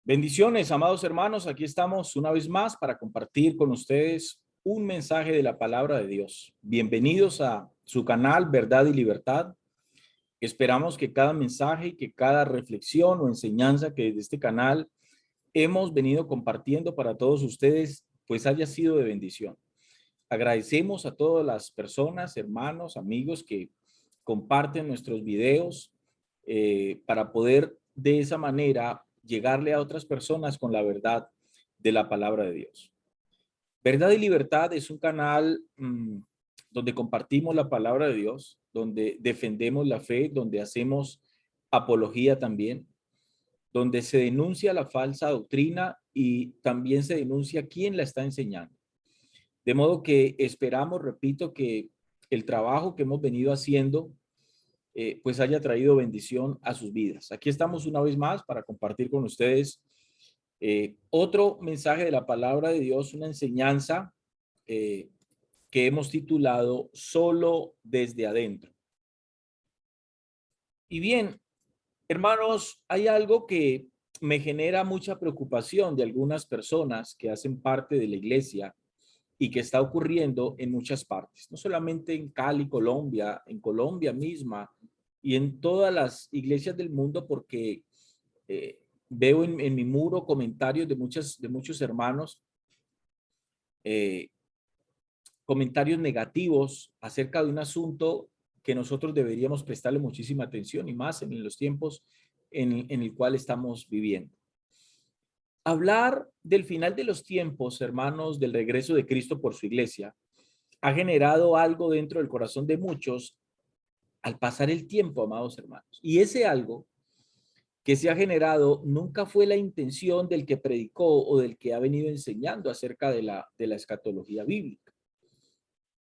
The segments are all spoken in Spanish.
Bendiciones, amados hermanos. Aquí estamos una vez más para compartir con ustedes un mensaje de la palabra de Dios. Bienvenidos a su canal Verdad y Libertad. Esperamos que cada mensaje y que cada reflexión o enseñanza que desde este canal hemos venido compartiendo para todos ustedes, pues haya sido de bendición. Agradecemos a todas las personas, hermanos, amigos que comparten nuestros videos para poder de esa manera llegarle a otras personas con la verdad de la palabra de Dios. Verdad y Libertad es un canal donde compartimos la palabra de Dios, donde defendemos la fe, donde hacemos apología también, donde se denuncia la falsa doctrina y también se denuncia quién la está enseñando. De modo que esperamos, repito, que el trabajo que hemos venido haciendo pues haya traído bendición a sus vidas. Aquí estamos una vez más para compartir con ustedes otro mensaje de la palabra de Dios, una enseñanza que hemos titulado Solo desde adentro. Y bien, hermanos, hay algo que me genera mucha preocupación de algunas personas que hacen parte de la iglesia y que está ocurriendo en muchas partes, no solamente en Cali, Colombia, en Colombia misma y en todas las iglesias del mundo, porque veo en mi muro comentarios de muchos hermanos, eh, comentarios negativos acerca de un asunto que nosotros deberíamos prestarle muchísima atención y más en los tiempos en el cual estamos viviendo. Hablar del final de los tiempos, hermanos, del regreso de Cristo por su iglesia, ha generado algo dentro del corazón de muchos al pasar el tiempo, amados hermanos. Y ese algo que se ha generado nunca fue la intención del que predicó o del que ha venido enseñando acerca de la escatología bíblica,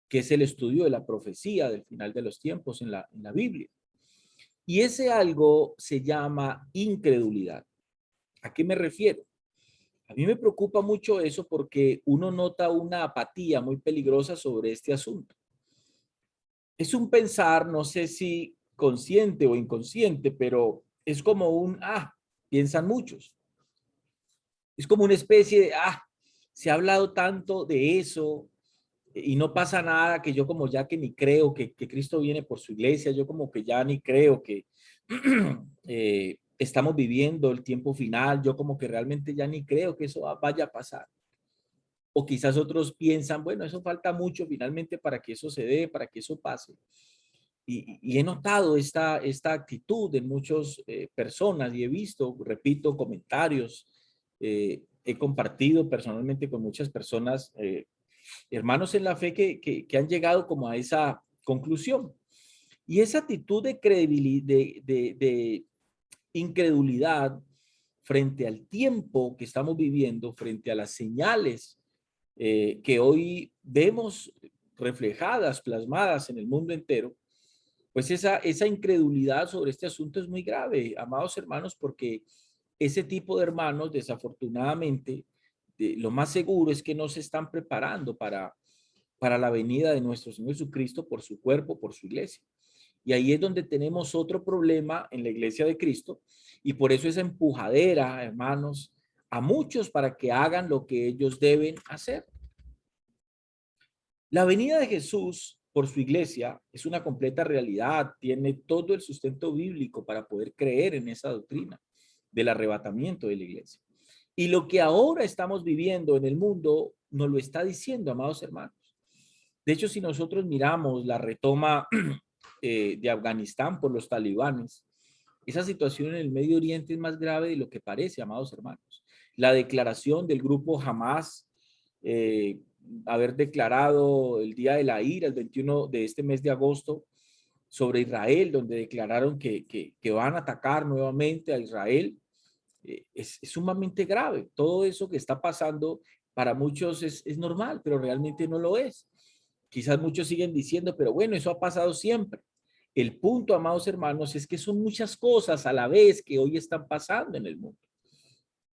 que es el estudio de la profecía del final de los tiempos en la Biblia. Y ese algo se llama incredulidad. ¿A qué me refiero? A mí me preocupa mucho eso porque uno nota una apatía muy peligrosa sobre este asunto. Es un pensar, no sé si consciente o inconsciente, pero es como piensan muchos. Es como una especie de, se ha hablado tanto de eso y no pasa nada, que yo como ya que ni creo que Cristo viene por su iglesia, yo como que ya ni creo que estamos viviendo el tiempo final, yo como que realmente ya ni creo que eso vaya a pasar. O quizás otros piensan, bueno, eso falta mucho finalmente para que eso se dé, para que eso pase. Y he notado esta actitud en muchas personas y he visto, repito, comentarios. He compartido personalmente con muchas personas, hermanos en la fe que han llegado como a esa conclusión. Y esa actitud de credibilidad, de incredulidad frente al tiempo que estamos viviendo, frente a las señales que hoy vemos reflejadas, plasmadas en el mundo entero, pues esa incredulidad sobre este asunto es muy grave, amados hermanos, porque ese tipo de hermanos, desafortunadamente, lo más seguro es que no se están preparando para la venida de nuestro Señor Jesucristo por su cuerpo, por su iglesia. Y ahí es donde tenemos otro problema en la iglesia de Cristo, y por eso esa empujadera, hermanos, a muchos para que hagan lo que ellos deben hacer. La venida de Jesús por su iglesia es una completa realidad, tiene todo el sustento bíblico para poder creer en esa doctrina del arrebatamiento de la iglesia. Y lo que ahora estamos viviendo en el mundo nos lo está diciendo, amados hermanos. De hecho, si nosotros miramos la retoma de Afganistán por los talibanes, esa situación en el Medio Oriente es más grave de lo que parece, amados hermanos. La declaración del grupo Hamas, haber declarado el día de la ira, el 21 de este mes de agosto, sobre Israel, donde declararon que van a atacar nuevamente a Israel, es sumamente grave. Todo eso que está pasando para muchos es normal, pero realmente no lo es. Quizás muchos siguen diciendo, pero bueno, eso ha pasado siempre. El punto, amados hermanos, es que son muchas cosas a la vez que hoy están pasando en el mundo.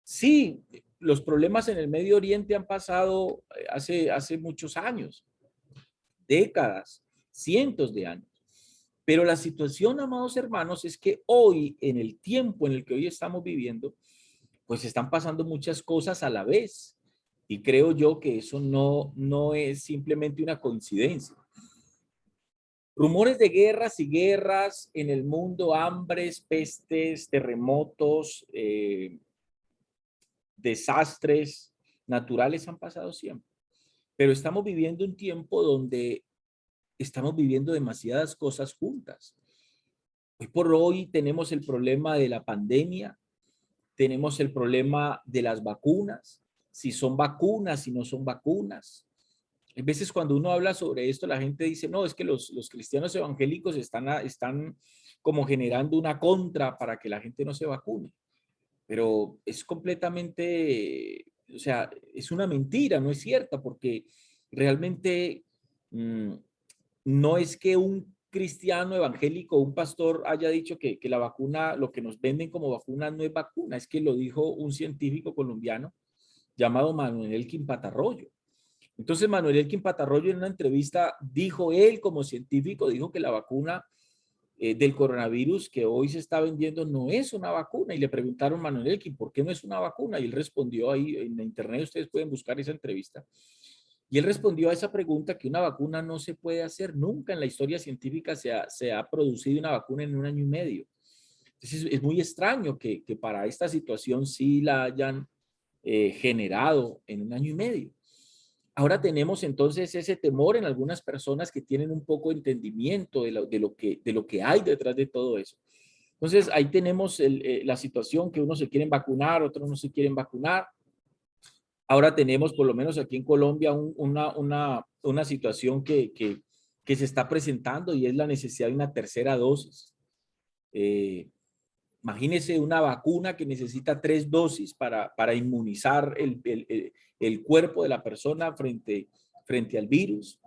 Sí, los problemas en el Medio Oriente han pasado hace muchos años, décadas, cientos de años. Pero la situación, amados hermanos, es que hoy, en el tiempo en el que hoy estamos viviendo, pues están pasando muchas cosas a la vez. Y creo yo que eso no es simplemente una coincidencia. Rumores de guerras y guerras en el mundo, hambres, pestes, terremotos, desastres naturales han pasado siempre. Pero estamos viviendo un tiempo donde estamos viviendo demasiadas cosas juntas. Hoy por hoy tenemos el problema de la pandemia, tenemos el problema de las vacunas, si son vacunas, si no son vacunas. A veces cuando uno habla sobre esto, la gente dice, no, es que los cristianos evangélicos están como generando una contra para que la gente no se vacune. Pero es completamente, o sea, es una mentira, no es cierta, porque realmente no es que un cristiano evangélico, un pastor haya dicho que la vacuna, lo que nos venden como vacuna no es vacuna, es que lo dijo un científico colombiano llamado Manuel Elkin Patarroyo. Entonces Manuel Elkin Patarroyo en una entrevista dijo, él como científico, dijo que la vacuna del coronavirus que hoy se está vendiendo no es una vacuna. Y le preguntaron a Manuel Elkin, ¿por qué no es una vacuna? Y él respondió ahí en la internet, ustedes pueden buscar esa entrevista. Y él respondió a esa pregunta que una vacuna no se puede hacer. Nunca en la historia científica se ha producido una vacuna en un año y medio. Entonces es muy extraño que para esta situación sí la hayan generado en un año y medio. Ahora tenemos entonces ese temor en algunas personas que tienen un poco de entendimiento de lo que hay detrás de todo eso. Entonces ahí tenemos la situación que unos se quieren vacunar, otros no se quieren vacunar. Ahora tenemos, por lo menos aquí en Colombia, una situación que se está presentando y es la necesidad de una tercera dosis. Eh, Imagínese una vacuna que necesita 3 dosis para inmunizar el cuerpo de la persona frente al virus.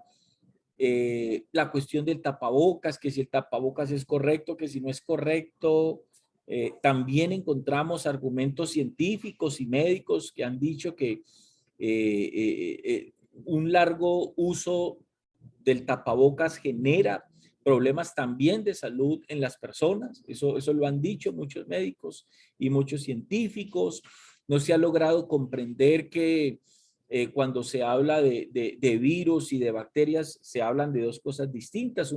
La cuestión del tapabocas, que si el tapabocas es correcto, que si no es correcto. También encontramos argumentos científicos y médicos que han dicho que un largo uso del tapabocas genera problemas también de salud en las personas. Eso lo han dicho muchos médicos y muchos científicos. No se ha logrado comprender que cuando se habla de virus y de bacterias, se hablan de dos cosas distintas.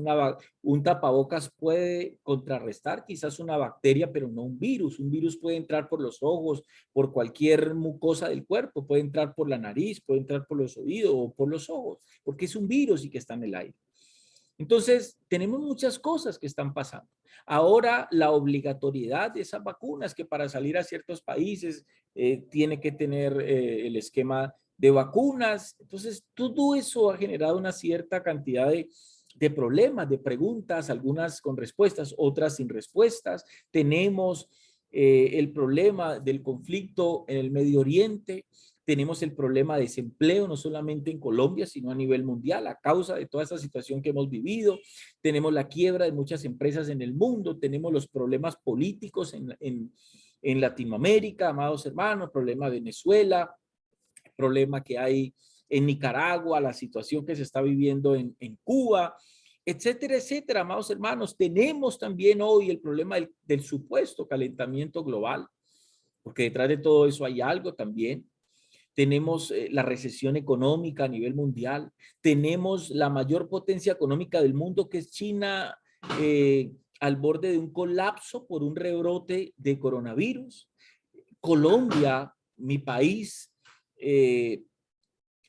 Un tapabocas puede contrarrestar quizás una bacteria, pero no un virus. Un virus puede entrar por los ojos, por cualquier mucosa del cuerpo, puede entrar por la nariz, puede entrar por los oídos o por los ojos, porque es un virus y que está en el aire. Entonces, tenemos muchas cosas que están pasando. Ahora, la obligatoriedad de esas vacunas, que para salir a ciertos países tiene que tener el esquema de vacunas. Entonces, todo eso ha generado una cierta cantidad de problemas, de preguntas, algunas con respuestas, otras sin respuestas. Tenemos el problema del conflicto en el Medio Oriente. Tenemos el problema de desempleo, no solamente en Colombia, sino a nivel mundial, a causa de toda esta situación que hemos vivido. Tenemos la quiebra de muchas empresas en el mundo, tenemos los problemas políticos en Latinoamérica, amados hermanos, problema de Venezuela, problema que hay en Nicaragua, la situación que se está viviendo en Cuba, etcétera, etcétera, amados hermanos. Tenemos también hoy el problema del supuesto calentamiento global, porque detrás de todo eso hay algo también. Tenemos la recesión económica a nivel mundial, tenemos la mayor potencia económica del mundo, que es China, al borde de un colapso por un rebrote de coronavirus. Colombia, mi país,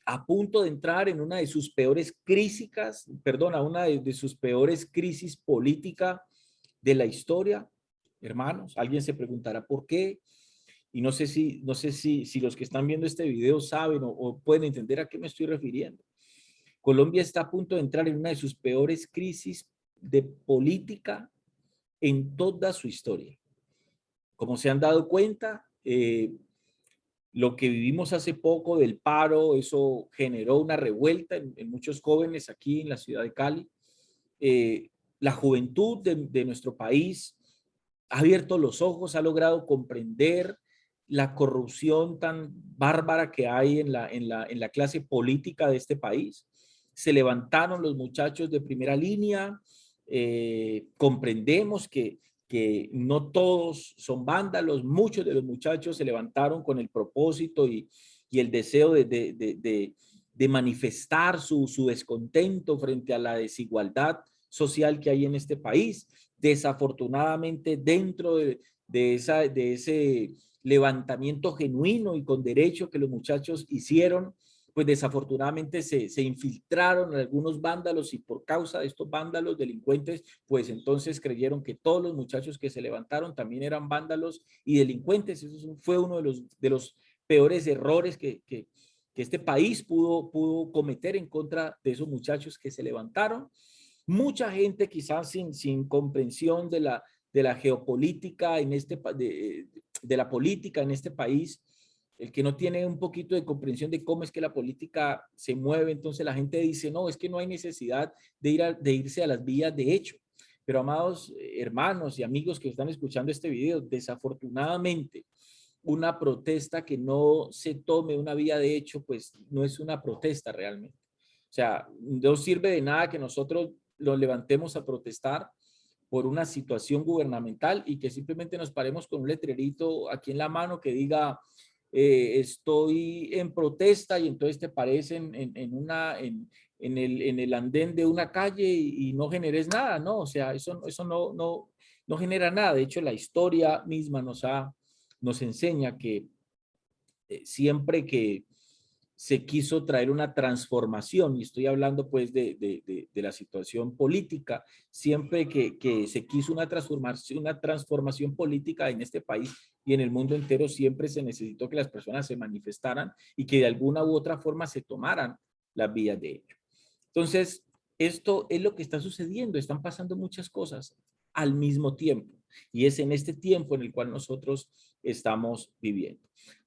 a punto de entrar en una de sus peores una de sus peores crisis política de la historia. Hermanos, alguien se preguntará por qué. Y no sé si los que están viendo este video saben o pueden entender a qué me estoy refiriendo. Colombia está a punto de entrar en una de sus peores crisis de política en toda su historia. Como se han dado cuenta, lo que vivimos hace poco del paro, eso generó una revuelta en muchos jóvenes aquí en la ciudad de Cali. La juventud de nuestro país ha abierto los ojos, ha logrado comprender la corrupción tan bárbara que hay en la clase política de este país. Se levantaron los muchachos de primera línea, comprendemos que no todos son vándalos, muchos de los muchachos se levantaron con el propósito y el deseo de manifestar su descontento frente a la desigualdad social que hay en este país. Desafortunadamente, dentro de ese levantamiento genuino y con derecho que los muchachos hicieron, pues desafortunadamente se infiltraron algunos vándalos y por causa de estos vándalos delincuentes, pues entonces creyeron que todos los muchachos que se levantaron también eran vándalos y delincuentes. Eso fue uno de los peores errores que este país pudo cometer en contra de esos muchachos que se levantaron. Mucha gente quizás sin comprensión de la geopolítica en de la política en este país, el que no tiene un poquito de comprensión de cómo es que la política se mueve, entonces la gente dice, no, es que no hay necesidad de irse a las vías de hecho. Pero amados hermanos y amigos que están escuchando este video, desafortunadamente, una protesta que no se tome una vía de hecho, pues no es una protesta realmente. O sea, no sirve de nada que nosotros nos levantemos a protestar por una situación gubernamental y que simplemente nos paremos con un letrerito aquí en la mano que diga estoy en protesta y entonces te pares en el andén de una calle y no generes nada, ¿no? O sea, eso no genera nada. De hecho, la historia misma nos enseña que siempre que se quiso traer una transformación, y estoy hablando pues de la situación política, siempre que se quiso una transformación política en este país y en el mundo entero, siempre se necesitó que las personas se manifestaran y que de alguna u otra forma se tomaran las vías de ello. Entonces, esto es lo que está sucediendo, están pasando muchas cosas al mismo tiempo, y es en este tiempo en el cual nosotros estamos viviendo.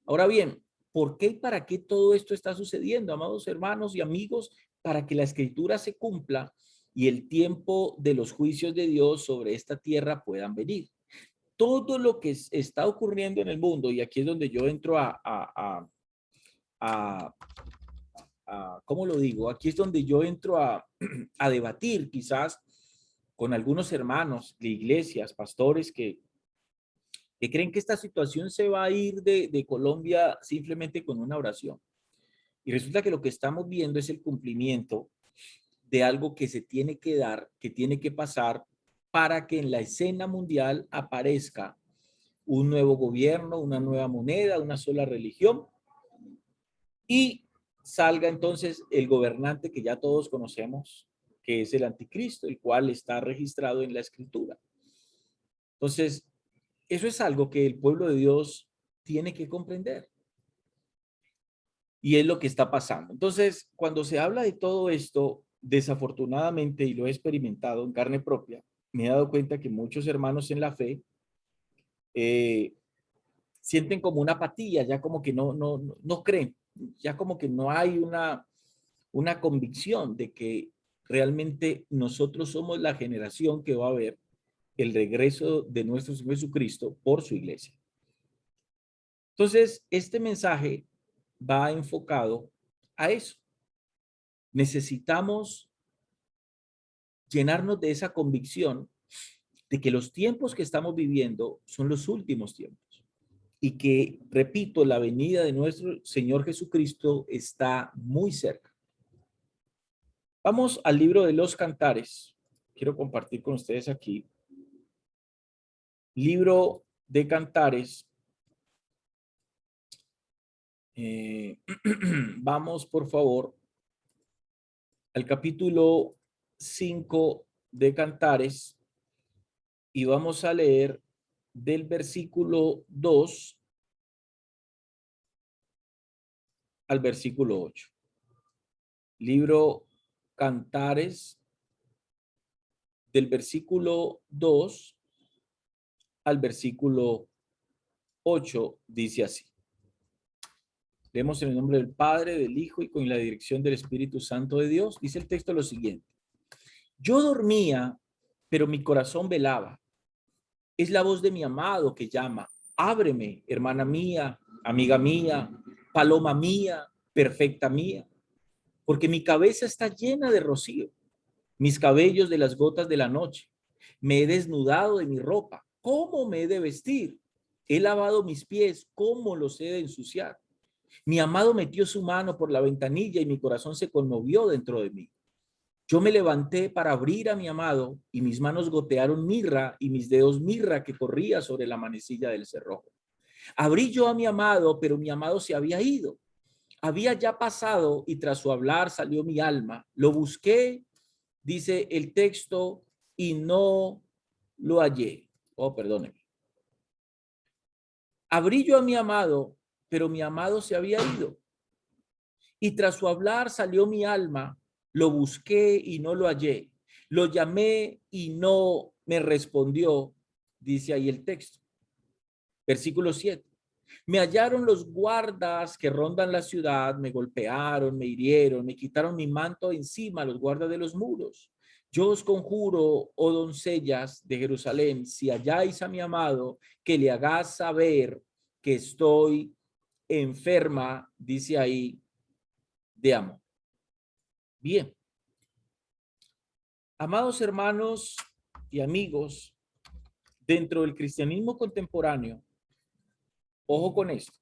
Ahora bien, ¿por qué y para qué todo esto está sucediendo, amados hermanos y amigos? Para que la escritura se cumpla y el tiempo de los juicios de Dios sobre esta tierra puedan venir. Todo lo que está ocurriendo en el mundo, y aquí es donde yo entro a ¿cómo lo digo? Aquí es donde yo entro a debatir quizás con algunos hermanos de iglesias, pastores que creen que esta situación se va a ir de Colombia simplemente con una oración. Y resulta que lo que estamos viendo es el cumplimiento de algo que se tiene que dar, que tiene que pasar para que en la escena mundial aparezca un nuevo gobierno, una nueva moneda, una sola religión y salga entonces el gobernante que ya todos conocemos, que es el anticristo, el cual está registrado en la escritura. Entonces, eso es algo que el pueblo de Dios tiene que comprender. Y es lo que está pasando. Entonces, cuando se habla de todo esto, desafortunadamente, y lo he experimentado en carne propia, me he dado cuenta que muchos hermanos en la fe eh, sienten como una apatía, ya como que no creen, ya como que no hay una convicción de que realmente nosotros somos la generación que va a ver el regreso de nuestro Señor Jesucristo por su iglesia. Entonces, este mensaje va enfocado a eso. Necesitamos llenarnos de esa convicción de que los tiempos que estamos viviendo son los últimos tiempos y que, repito, la venida de nuestro Señor Jesucristo está muy cerca. Vamos al libro de los Cantares. Quiero compartir con ustedes aquí. Libro de Cantares. Vamos, por favor, al capítulo 5 de Cantares y vamos a leer del versículo 2 al versículo 8. Libro Cantares, del versículo 2 al versículo 8, dice así. Leemos en el nombre del Padre, del Hijo y con la dirección del Espíritu Santo de Dios. Dice el texto lo siguiente. Yo dormía, pero mi corazón velaba. Es la voz de mi amado que llama. Ábreme, hermana mía, amiga mía, paloma mía, perfecta mía, porque mi cabeza está llena de rocío, mis cabellos de las gotas de la noche. Me he desnudado de mi ropa ¿cómo me he de vestir? He lavado mis pies, ¿cómo los he de ensuciar? Mi amado metió su mano por la ventanilla y mi corazón se conmovió dentro de mí. Yo me levanté para abrir a mi amado y mis manos gotearon mirra y mis dedos mirra que corría sobre la manecilla del cerrojo. Abrí yo a mi amado, pero mi amado se había ido. Había ya pasado y tras su hablar salió mi alma. Lo busqué, dice el texto, y no lo hallé. Oh, perdóneme. Abrí yo a mi amado, pero mi amado se había ido. Y tras su hablar salió mi alma, lo busqué y no lo hallé. Lo llamé y no me respondió, dice ahí el texto. Versículo 7. Me hallaron los guardas que rondan la ciudad, me golpearon, me hirieron, me quitaron mi manto encima, los guardas de los muros. Yo os conjuro, oh doncellas de Jerusalén, si halláis a mi amado, que le hagáis saber que estoy enferma, dice ahí, de amor. Bien, amados hermanos y amigos, dentro del cristianismo contemporáneo, ojo con esto,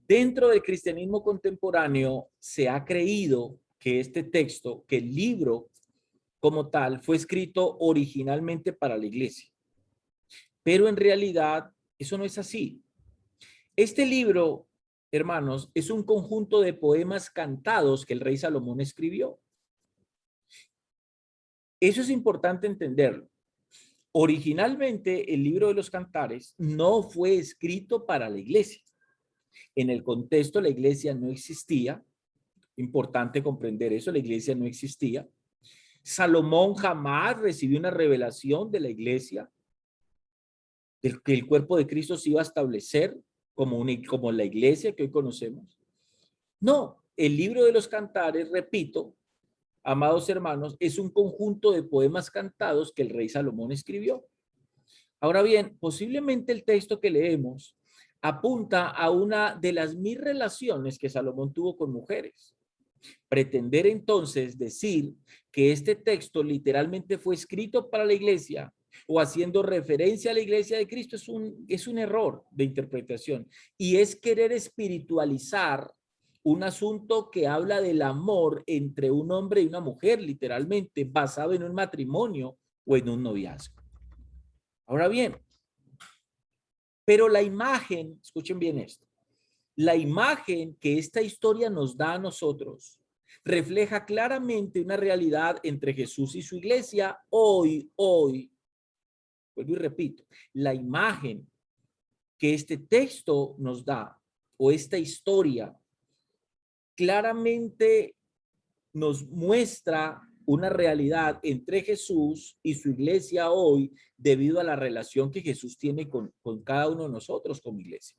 dentro del cristianismo contemporáneo se ha creído que este texto, que el libro como tal, fue escrito originalmente para la iglesia. Pero en realidad eso no es así. Este libro, hermanos, es un conjunto de poemas cantados que el rey Salomón escribió. Eso es importante entenderlo. Originalmente, el libro de los Cantares no fue escrito para la iglesia. En el contexto, la iglesia no existía. Importante comprender eso, la iglesia no existía. Salomón jamás recibió una revelación de la iglesia, del que el cuerpo de Cristo se iba a establecer como la iglesia que hoy conocemos. No, el libro de los Cantares, repito, amados hermanos, es un conjunto de poemas cantados que el rey Salomón escribió. Ahora bien, posiblemente el texto que leemos apunta a una de las 1000 relaciones que Salomón tuvo con mujeres. Pretender entonces decir que este texto literalmente fue escrito para la iglesia o haciendo referencia a la iglesia de Cristo es un error de interpretación y es querer espiritualizar un asunto que habla del amor entre un hombre y una mujer, literalmente basado en un matrimonio o en un noviazgo. Ahora bien, pero la imagen, escuchen bien esto, la imagen que esta historia nos da a nosotros refleja claramente una realidad entre Jesús y su iglesia hoy, vuelvo y repito, la imagen que este texto nos da o esta historia claramente nos muestra una realidad entre Jesús y su iglesia hoy debido a la relación que Jesús tiene con cada uno de nosotros como iglesia.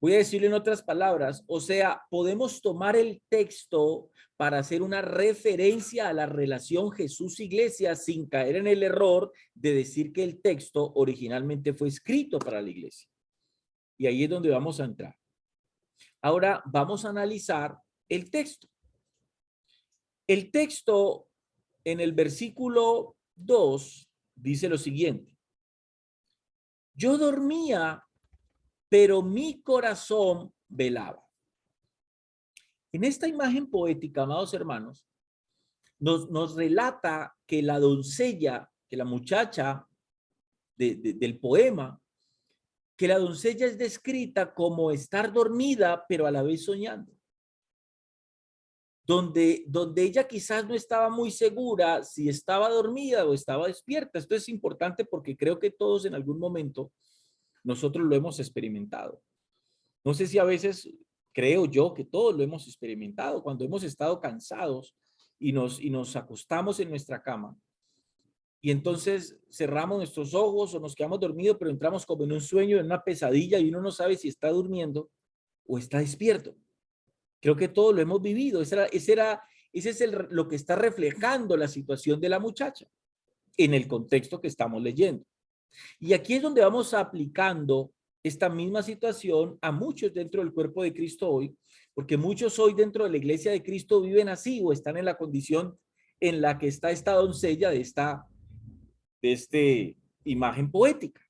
Voy a decirlo en otras palabras, o sea, podemos tomar el texto para hacer una referencia a la relación Jesús-Iglesia sin caer en el error de decir que el texto originalmente fue escrito para la iglesia. Y ahí es donde vamos a entrar. Ahora vamos a analizar el texto. El texto en el versículo 2 dice lo siguiente. Yo dormía, pero mi corazón velaba. En esta imagen poética, amados hermanos, nos relata que la doncella, que la muchacha del poema, que la doncella es descrita como estar dormida, pero a la vez soñando. Donde ella quizás no estaba muy segura si estaba dormida o estaba despierta. Esto es importante porque creo que todos en algún momento nosotros lo hemos experimentado. No sé si a veces creo yo que todos lo hemos experimentado cuando hemos estado cansados y nos acostamos en nuestra cama y entonces cerramos nuestros ojos o nos quedamos dormidos, pero entramos como en un sueño, en una pesadilla y uno no sabe si está durmiendo o está despierto. Creo que todos lo hemos vivido. Ese es lo que está reflejando la situación de la muchacha en el contexto que estamos leyendo. Y aquí es donde vamos aplicando esta misma situación a muchos dentro del cuerpo de Cristo hoy, porque muchos hoy dentro de la iglesia de Cristo viven así o están en la condición en la que está esta doncella de este imagen poética.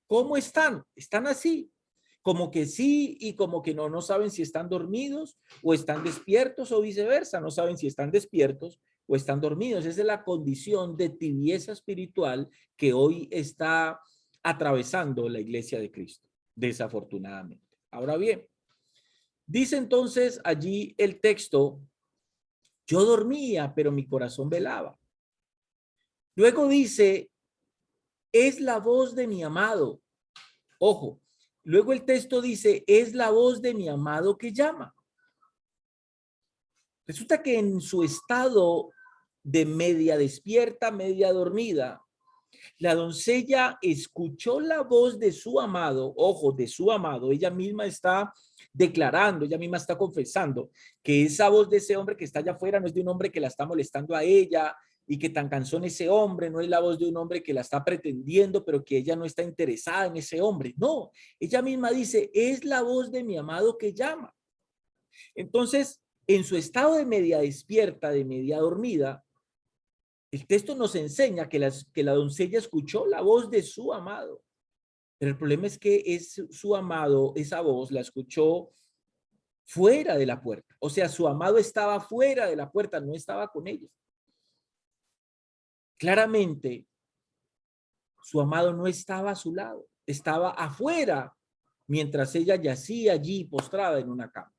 ¿Cómo están? Están así, como que sí y como que no, no saben si están dormidos o están despiertos o viceversa, no saben si están despiertos o están dormidos. Esa es la condición de tibieza espiritual que hoy está atravesando la iglesia de Cristo, desafortunadamente. Ahora bien, dice entonces allí el texto, yo dormía, pero mi corazón velaba. Luego dice, es la voz de mi amado. Ojo, luego el texto dice, es la voz de mi amado que llama. Resulta que en su estado de media despierta, media dormida, la doncella escuchó la voz de su amado, ojo, de su amado. Ella misma está declarando, ella misma está confesando que esa voz de ese hombre que está allá afuera no es de un hombre que la está molestando a ella y que tan cansón ese hombre, no es la voz de un hombre que la está pretendiendo, pero que ella no está interesada en ese hombre. No, ella misma dice, es la voz de mi amado que llama. Entonces, en su estado de media despierta, de media dormida, el texto nos enseña que la doncella escuchó la voz de su amado, pero el problema es que es su amado, esa voz la escuchó fuera de la puerta. O sea, su amado estaba fuera de la puerta, no estaba con ella. Claramente, su amado no estaba a su lado, estaba afuera mientras ella yacía allí postrada en una cama.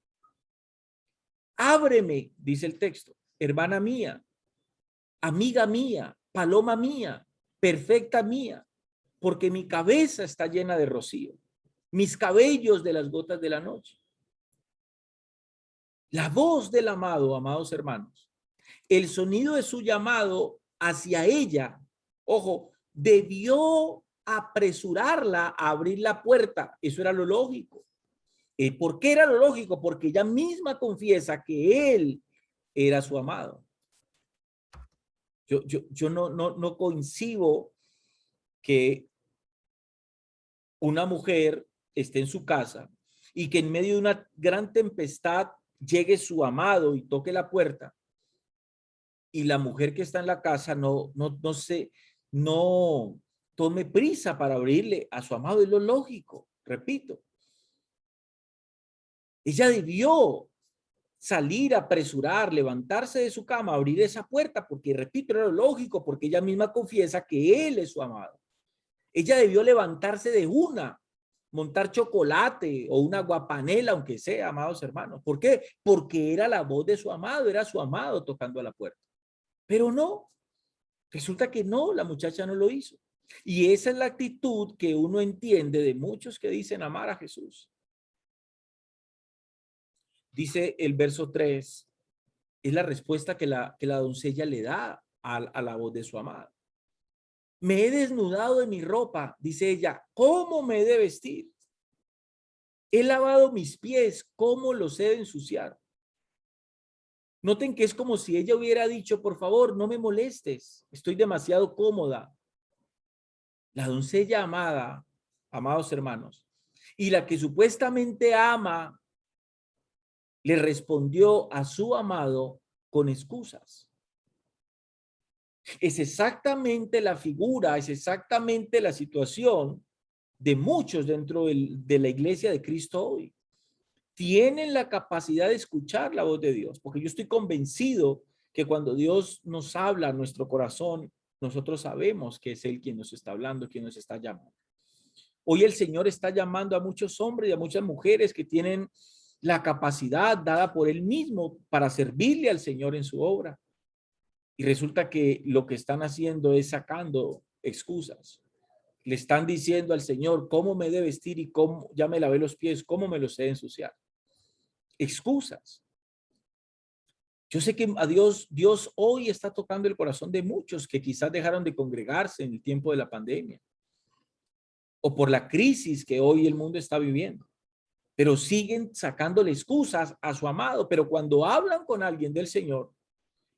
Ábreme, dice el texto, hermana mía, amiga mía, paloma mía, perfecta mía, porque mi cabeza está llena de rocío, mis cabellos de las gotas de la noche. La voz del amado, amados hermanos, el sonido de su llamado hacia ella, ojo, debió apresurarla a abrir la puerta. Eso era lo lógico. ¿Por qué era lo lógico? Porque ella misma confiesa que él era su amado. Yo no coincido que una mujer esté en su casa y que en medio de una gran tempestad llegue su amado y toque la puerta y la mujer que está en la casa no tome prisa para abrirle a su amado. Es lo lógico, repito. Ella debió salir, apresurar, levantarse de su cama, abrir esa puerta, porque repito, era lo lógico, porque ella misma confiesa que él es su amado. Ella debió levantarse de una, montar chocolate o una guapanela, aunque sea, amados hermanos. ¿Por qué? Porque era la voz de su amado, era su amado tocando a la puerta. Pero no, resulta que no, la muchacha no lo hizo. Y esa es la actitud que uno entiende de muchos que dicen amar a Jesús. Dice el verso 3, es la respuesta que la doncella le da a la voz de su amado. Me he desnudado de mi ropa, dice ella, ¿cómo me he de vestir? He lavado mis pies, ¿cómo los he de ensuciar? Noten que es como si ella hubiera dicho, por favor, no me molestes, estoy demasiado cómoda. La doncella amada, amados hermanos, y la que supuestamente ama, le respondió a su amado con excusas. Es exactamente la figura, es exactamente la situación de muchos dentro de la iglesia de Cristo hoy. Tienen la capacidad de escuchar la voz de Dios, porque yo estoy convencido que cuando Dios nos habla a nuestro corazón, nosotros sabemos que es Él quien nos está hablando, quien nos está llamando. Hoy el Señor está llamando a muchos hombres y a muchas mujeres que tienen la capacidad dada por Él mismo para servirle al Señor en su obra. Y resulta que lo que están haciendo es sacando excusas. Le están diciendo al Señor cómo me debe vestir y cómo ya me lavé los pies, cómo me los he de ensuciar. Excusas. Yo sé que a Dios hoy está tocando el corazón de muchos que quizás dejaron de congregarse en el tiempo de la pandemia o por la crisis que hoy el mundo está viviendo, pero siguen sacándole excusas a su amado. Pero cuando hablan con alguien del Señor,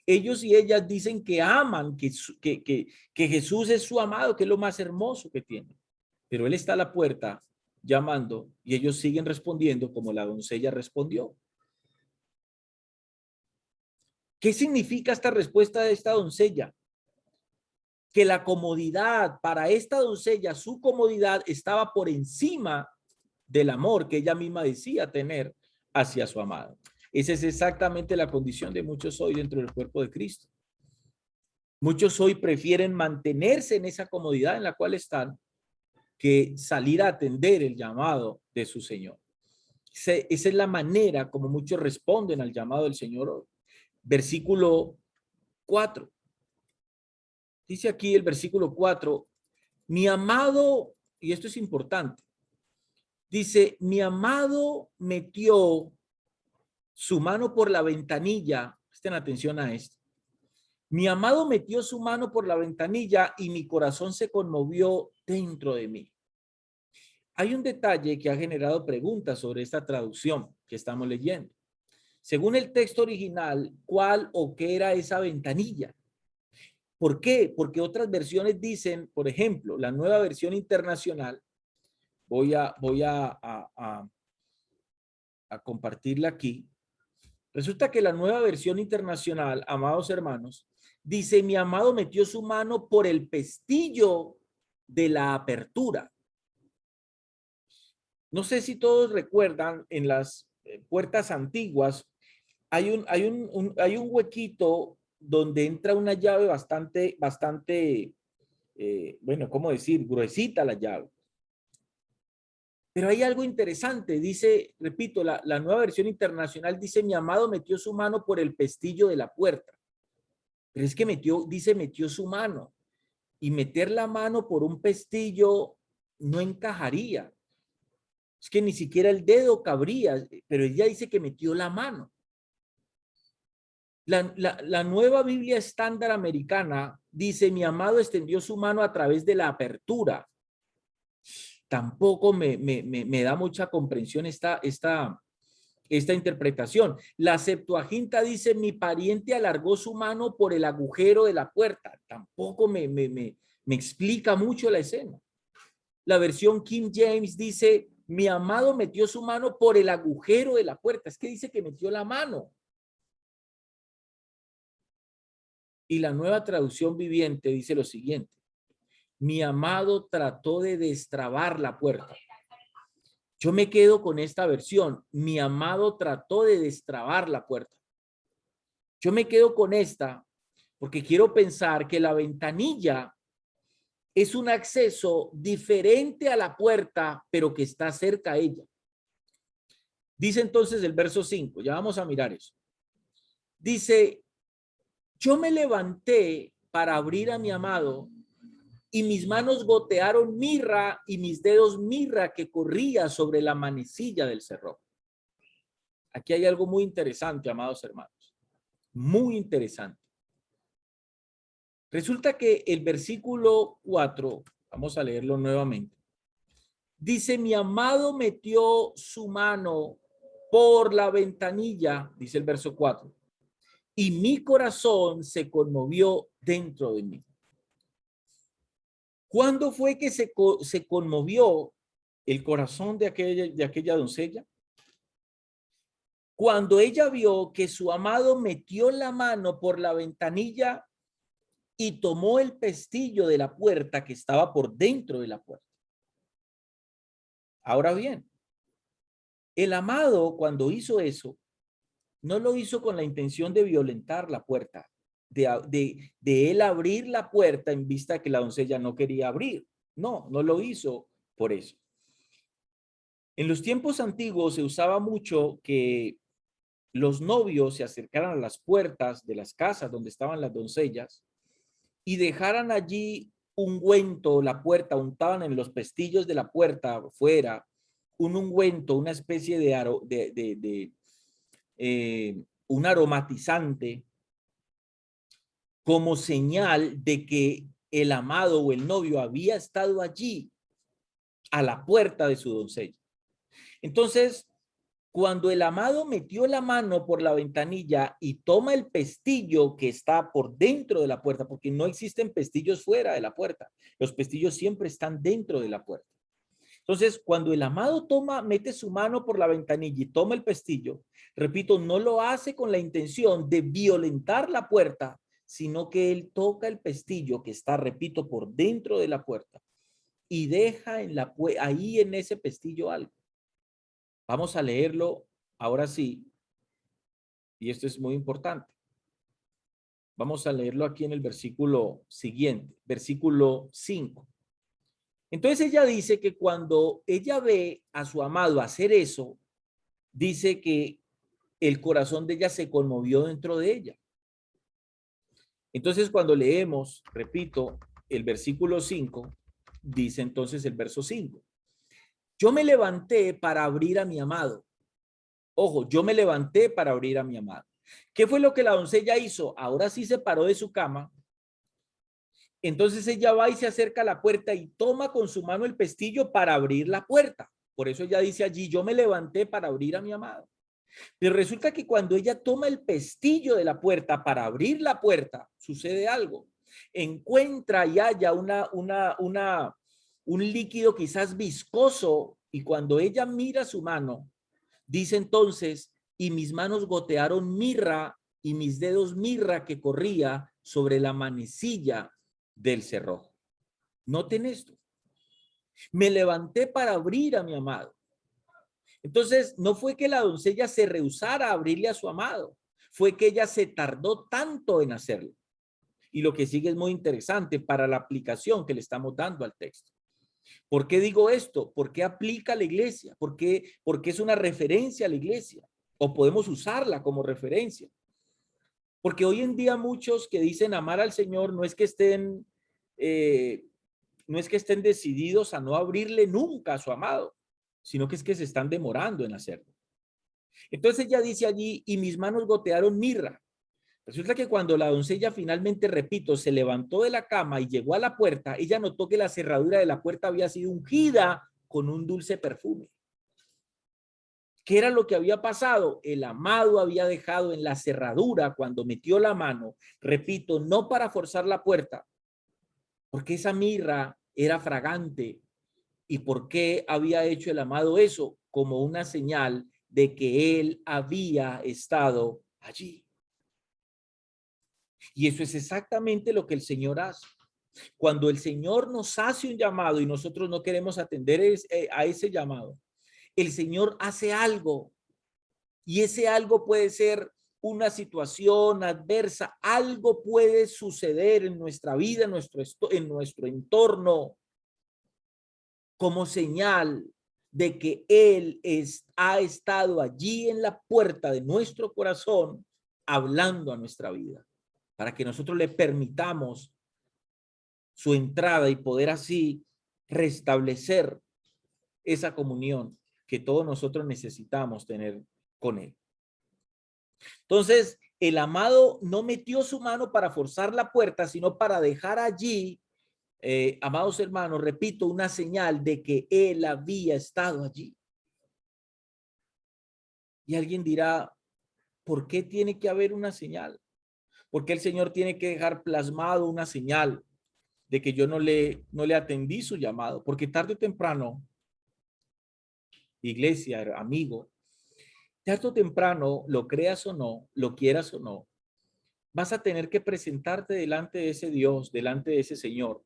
ellos y ellas dicen que aman, que Jesús es su amado, que es lo más hermoso que tiene. Pero Él está a la puerta llamando y ellos siguen respondiendo como la doncella respondió. ¿Qué significa esta respuesta de esta doncella? que la comodidad para esta doncella, su comodidad estaba por encima del amor que ella misma decía tener hacia su amado. Esa es exactamente la condición de muchos hoy dentro del cuerpo de Cristo. Muchos hoy prefieren mantenerse en esa comodidad en la cual están que salir a atender el llamado de su Señor. Esa es la manera como muchos responden al llamado del Señor hoy. Versículo 4. Dice aquí el versículo 4, mi amado, y esto es importante, dice, mi amado metió su mano por la ventanilla, presten atención a esto, mi amado metió su mano por la ventanilla y mi corazón se conmovió dentro de mí. Hay un detalle que ha generado preguntas sobre esta traducción que estamos leyendo. Según el texto original, ¿cuál o qué era esa ventanilla? ¿Por qué? Porque otras versiones dicen, por ejemplo, la nueva versión internacional, voy a compartirla aquí. Resulta que la nueva versión internacional, amados hermanos, dice, mi amado metió su mano por el pestillo de la apertura. No sé si todos recuerdan, en las puertas antiguas hay un huequito donde entra una llave bastante, bueno, ¿cómo decir? Gruesita la llave. Pero hay algo interesante, dice, repito, la nueva versión internacional dice, mi amado metió su mano por el pestillo de la puerta. Pero es que metió su mano. Y meter la mano por un pestillo no encajaría. Es que ni siquiera el dedo cabría, pero ella dice que metió la mano. La nueva Biblia estándar americana dice, mi amado extendió su mano a través de la apertura. Tampoco me da mucha comprensión esta interpretación. La Septuaginta dice, mi pariente alargó su mano por el agujero de la puerta. Tampoco me explica mucho la escena. La versión King James dice, mi amado metió su mano por el agujero de la puerta. Es que dice que metió la mano. Y la nueva traducción viviente dice lo siguiente, mi amado trató de destrabar la puerta. Yo me quedo con esta versión, mi amado trató de destrabar la puerta. Yo me quedo con esta porque quiero pensar que la ventanilla es un acceso diferente a la puerta, pero que está cerca a ella. Dice entonces el verso 5, ya vamos a mirar eso. Dice, yo me levanté para abrir a mi amado y mis manos gotearon mirra y mis dedos mirra que corría sobre la manecilla del cerrojo. Aquí hay algo muy interesante, amados hermanos. Muy interesante. Resulta que el versículo 4, vamos a leerlo nuevamente. Dice, mi amado metió su mano por la ventanilla, dice el verso 4, y mi corazón se conmovió dentro de mí. ¿Cuándo fue que se conmovió el corazón de aquella doncella? Cuando ella vio que su amado metió la mano por la ventanilla y tomó el pestillo de la puerta que estaba por dentro de la puerta. Ahora bien, el amado cuando hizo eso, no lo hizo con la intención de violentar la puerta, de él abrir la puerta en vista que la doncella no quería abrir. No lo hizo por eso. En los tiempos antiguos se usaba mucho que los novios se acercaran a las puertas de las casas donde estaban las doncellas y dejaran allí ungüento, la puerta, untaban en los pestillos de la puerta fuera un ungüento, una especie de un aromatizante como señal de que el amado o el novio había estado allí a la puerta de su doncella. Entonces, cuando el amado metió la mano por la ventanilla y toma el pestillo que está por dentro de la puerta, porque no existen pestillos fuera de la puerta, los pestillos siempre están dentro de la puerta. Entonces, cuando el amado mete su mano por la ventanilla y toma el pestillo, repito, no lo hace con la intención de violentar la puerta, sino que él toca el pestillo que está, repito, por dentro de la puerta y deja ahí en ese pestillo algo. Vamos a leerlo ahora sí, y esto es muy importante. Vamos a leerlo aquí en el versículo siguiente, versículo 5. Entonces ella dice que cuando ella ve a su amado hacer eso, dice que el corazón de ella se conmovió dentro de ella. Entonces cuando leemos, repito, el versículo 5, dice entonces el verso 5. Yo me levanté para abrir a mi amado. Ojo, yo me levanté para abrir a mi amado. ¿Qué fue lo que la doncella hizo? Ahora sí se paró de su cama. Entonces ella va y se acerca a la puerta y toma con su mano el pestillo para abrir la puerta. Por eso ella dice allí, yo me levanté para abrir a mi amado. Pero resulta que cuando ella toma el pestillo de la puerta para abrir la puerta, sucede algo. Encuentra y halla un líquido quizás viscoso, y cuando ella mira su mano, dice entonces, y mis manos gotearon mirra y mis dedos mirra que corría sobre la manecilla del cerrojo. Noten esto. Me levanté para abrir a mi amado. Entonces, no fue que la doncella se rehusara a abrirle a su amado, fue que ella se tardó tanto en hacerlo. Y lo que sigue es muy interesante para la aplicación que le estamos dando al texto. ¿Por qué digo esto? ¿Por qué aplica a la iglesia? Porque es una referencia a la iglesia, o podemos usarla como referencia. Porque hoy en día muchos que dicen amar al Señor no es que estén decididos a no abrirle nunca a su amado, sino que es que se están demorando en hacerlo. Entonces ella dice allí, y mis manos gotearon mirra. Resulta que cuando la doncella finalmente, repito, se levantó de la cama y llegó a la puerta, ella notó que la cerradura de la puerta había sido ungida con un dulce perfume. ¿Qué era lo que había pasado? El amado había dejado en la cerradura, cuando metió la mano, repito, no para forzar la puerta, porque esa mirra era fragante. ¿Y por qué había hecho el amado eso? Como una señal de que él había estado allí. Y eso es exactamente lo que el Señor hace. Cuando el Señor nos hace un llamado y nosotros no queremos atender a ese llamado, el Señor hace algo, y ese algo puede ser una situación adversa, algo puede suceder en nuestra vida, en nuestro entorno, como señal de que Él ha estado allí en la puerta de nuestro corazón, hablando a nuestra vida, para que nosotros le permitamos su entrada y poder así restablecer esa comunión que todos nosotros necesitamos tener con Él. Entonces, el amado no metió su mano para forzar la puerta, sino para dejar allí, amados hermanos, repito, una señal de que Él había estado allí. Y alguien dirá, ¿por qué tiene que haber una señal? ¿Por qué el Señor tiene que dejar plasmado una señal de que yo no le atendí su llamado? Porque tarde o temprano, iglesia, amigo, tarde o temprano, lo creas o no, lo quieras o no, vas a tener que presentarte delante de ese Dios, delante de ese Señor.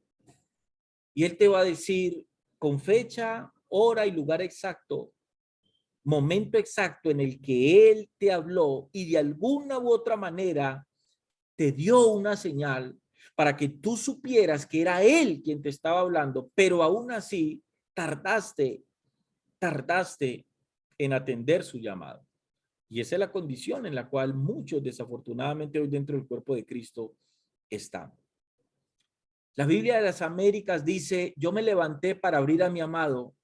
Y Él te va a decir con fecha, hora y lugar exacto, momento exacto en el que Él te habló y de alguna u otra manera te dio una señal para que tú supieras que era Él quien te estaba hablando, pero aún así tardaste en atender su llamado. Y esa es la condición en la cual muchos desafortunadamente hoy dentro del cuerpo de Cristo están. La Biblia de las Américas dice, yo me levanté para abrir a mi amado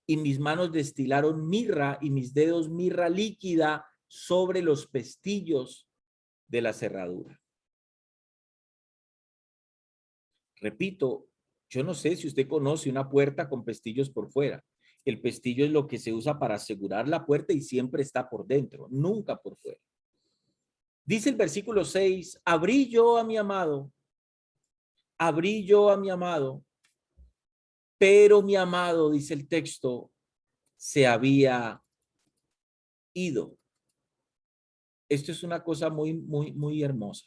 y mis manos destilaron mirra y mis dedos mirra líquida sobre los pestillos de la cerradura. Repito, yo no sé si usted conoce una puerta con pestillos por fuera. El pestillo es lo que se usa para asegurar la puerta y siempre está por dentro, nunca por fuera. Dice el versículo 6, abrí yo a mi amado, pero mi amado, dice el texto, se había ido. Esto es una cosa muy hermosa.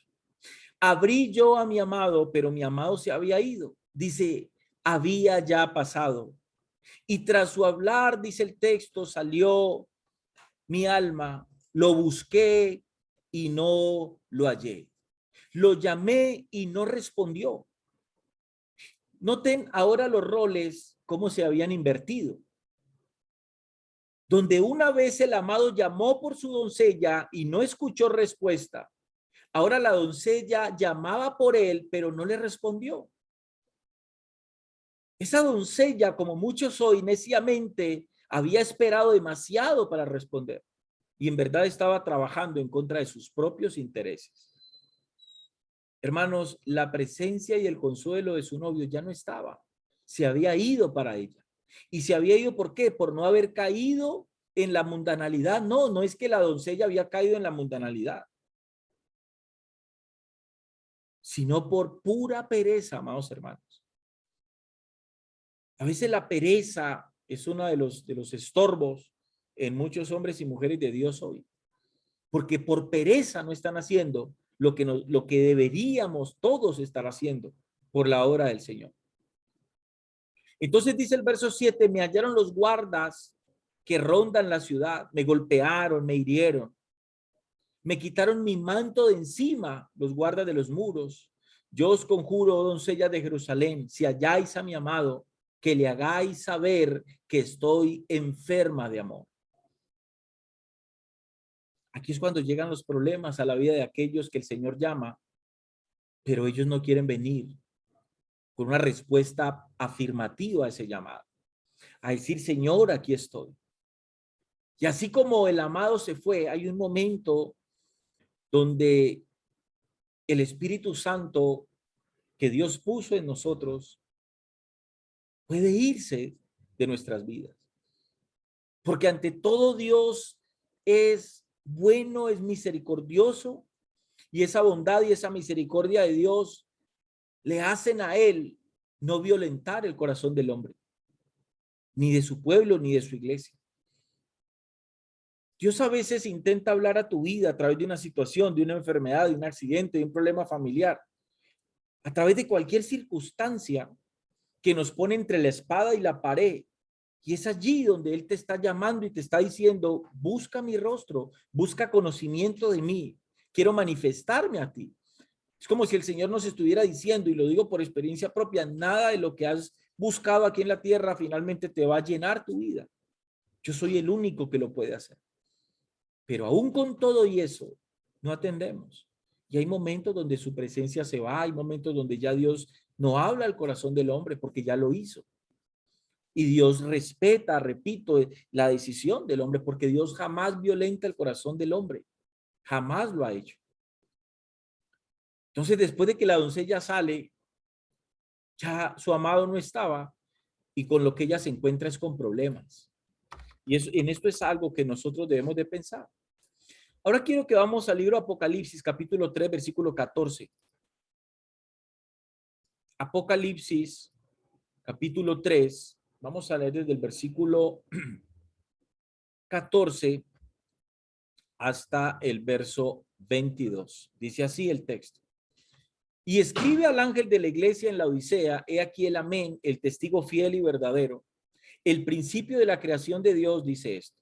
Abrí yo a mi amado, pero mi amado se había ido. Dice, había ya pasado. Y tras su hablar, dice el texto, salió mi alma, lo busqué y no lo hallé. Lo llamé y no respondió. Noten ahora los roles, cómo se habían invertido. Donde una vez el amado llamó por su doncella y no escuchó respuesta, ahora la doncella llamaba por él, pero no le respondió. Esa doncella, como muchos hoy, neciamente había esperado demasiado para responder y en verdad estaba trabajando en contra de sus propios intereses. Hermanos, la presencia y el consuelo de su novio ya no estaba. Se había ido para ella. ¿Y se había ido por qué? Por no haber caído en la mundanalidad. No, no es que la doncella había caído en la mundanalidad, sino por pura pereza, amados hermanos. A veces la pereza es uno de los estorbos en muchos hombres y mujeres de Dios hoy, porque por pereza no están haciendo lo que deberíamos todos estar haciendo por la obra del Señor. Entonces dice el verso 7, me hallaron los guardas que rondan la ciudad, me golpearon, me hirieron, me quitaron mi manto de encima, los guardas de los muros. Yo os conjuro, oh doncella de Jerusalén, si halláis a mi amado, que le hagáis saber que estoy enferma de amor. Aquí es cuando llegan los problemas a la vida de aquellos que el Señor llama, pero ellos no quieren venir con una respuesta afirmativa a ese llamado, a decir, Señor, aquí estoy. Y así como el amado se fue, hay un momento donde el Espíritu Santo que Dios puso en nosotros puede irse de nuestras vidas. Porque ante todo Dios es bueno, es misericordioso, y esa bondad y esa misericordia de Dios le hacen a él no violentar el corazón del hombre, ni de su pueblo, ni de su iglesia. Dios a veces intenta hablar a tu vida a través de una situación, de una enfermedad, de un accidente, de un problema familiar, a través de cualquier circunstancia que nos pone entre la espada y la pared. Y es allí donde Él te está llamando y te está diciendo, busca mi rostro, busca conocimiento de mí, quiero manifestarme a ti. Es como si el Señor nos estuviera diciendo, y lo digo por experiencia propia, nada de lo que has buscado aquí en la tierra finalmente te va a llenar tu vida. Yo soy el único que lo puede hacer. Pero aún con todo y eso, no atendemos. Y hay momentos donde su presencia se va, hay momentos donde ya Dios no habla al corazón del hombre porque ya lo hizo. Y Dios respeta, repito, la decisión del hombre porque Dios jamás violenta el corazón del hombre. Jamás lo ha hecho. Entonces, después de que la doncella sale, ya su amado no estaba y con lo que ella se encuentra es con problemas. Y en esto es algo que nosotros debemos de pensar. Ahora quiero que vamos al libro Apocalipsis, capítulo 3, versículo 14. Apocalipsis, capítulo 3, vamos a leer desde el versículo 14 hasta el verso 22. Dice así el texto. Y escribe al ángel de la iglesia en la Odisea, he aquí el amén, el testigo fiel y verdadero. El principio de la creación de Dios dice esto.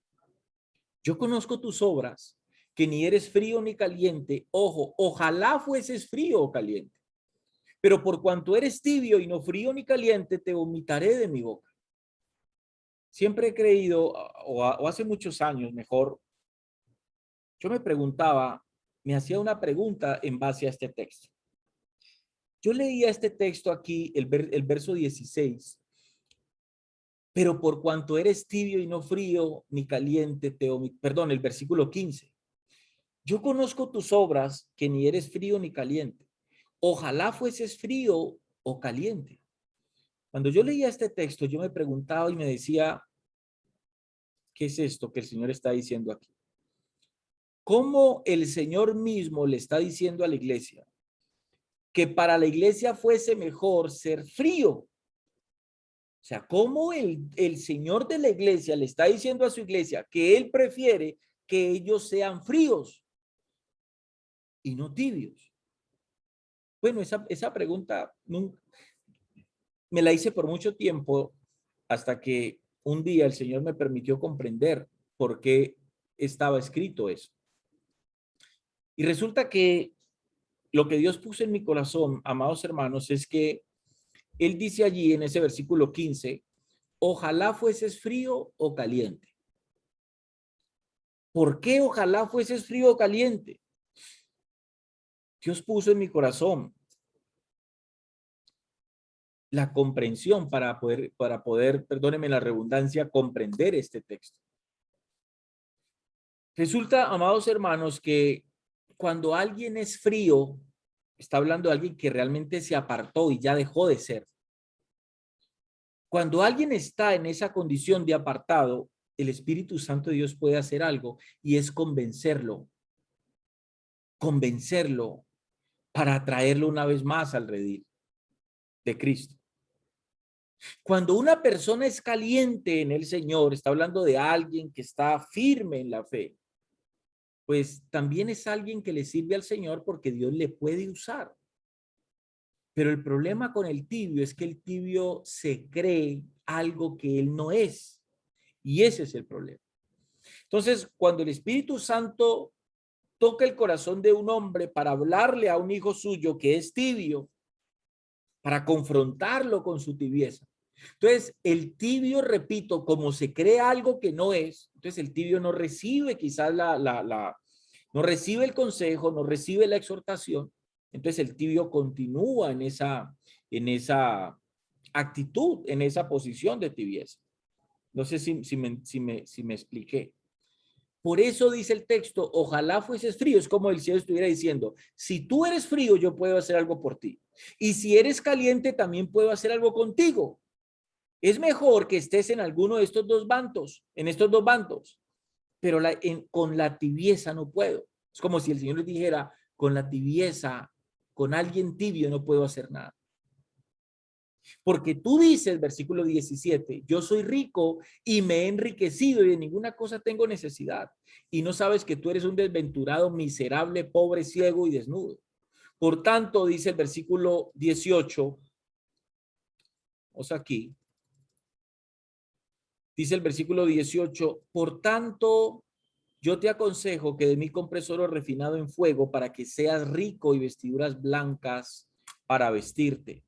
Yo conozco tus obras, que ni eres frío ni caliente. Ojo, ojalá fueses frío o caliente. Pero por cuanto eres tibio y no frío ni caliente, te vomitaré de mi boca. Siempre he creído, o hace muchos años mejor, yo me preguntaba, me hacía una pregunta en base a este texto. Yo leía este texto aquí, el verso 16, pero por cuanto eres tibio y no frío ni caliente, perdón, el versículo 15. Yo conozco tus obras, que ni eres frío ni caliente. Ojalá fueses frío o caliente. Cuando yo leía este texto, yo me preguntaba y me decía, ¿qué es esto que el Señor está diciendo aquí? ¿Cómo el Señor mismo le está diciendo a la iglesia que para la iglesia fuese mejor ser frío? O sea, ¿cómo el Señor de la iglesia le está diciendo a su iglesia que Él prefiere que ellos sean fríos y no tibios? Bueno, esa pregunta me la hice por mucho tiempo hasta que un día el Señor me permitió comprender por qué estaba escrito eso. Y resulta que lo que Dios puso en mi corazón, amados hermanos, es que Él dice allí en ese versículo 15, ojalá fueses frío o caliente. ¿Por qué ojalá fueses frío o caliente? Dios puso en mi corazón la comprensión para poder, perdónenme la redundancia, comprender este texto. Resulta, amados hermanos, que cuando alguien es frío, está hablando de alguien que realmente se apartó y ya dejó de ser. Cuando alguien está en esa condición de apartado, el Espíritu Santo de Dios puede hacer algo y es convencerlo para atraerlo una vez más al redil de Cristo. Cuando una persona es caliente en el Señor, está hablando de alguien que está firme en la fe, pues también es alguien que le sirve al Señor porque Dios le puede usar. Pero el problema con el tibio es que el tibio se cree algo que él no es. Y ese es el problema. Entonces, cuando el Espíritu Santo toca el corazón de un hombre para hablarle a un hijo suyo que es tibio, para confrontarlo con su tibieza. Entonces, el tibio, repito, como se cree algo que no es, entonces el tibio no recibe quizás no recibe el consejo, no recibe la exhortación. Entonces el tibio continúa en esa actitud, en esa posición de tibieza. No sé si me expliqué. Por eso dice el texto, ojalá fueses frío. Es como el cielo estuviera diciendo, si tú eres frío, yo puedo hacer algo por ti. Y si eres caliente, también puedo hacer algo contigo. Es mejor que estés en alguno de estos dos bandos, en estos dos bandos, pero con la tibieza no puedo. Es como si el Señor les dijera, con la tibieza, con alguien tibio no puedo hacer nada. Porque tú dices, versículo 17, yo soy rico y me he enriquecido y de ninguna cosa tengo necesidad. Y no sabes que tú eres un desventurado, miserable, pobre, ciego y desnudo. Por tanto, dice el versículo 18, vamos aquí, dice el versículo 18, por tanto, yo te aconsejo que de mí compres oro refinado en fuego para que seas rico y vestiduras blancas para vestirte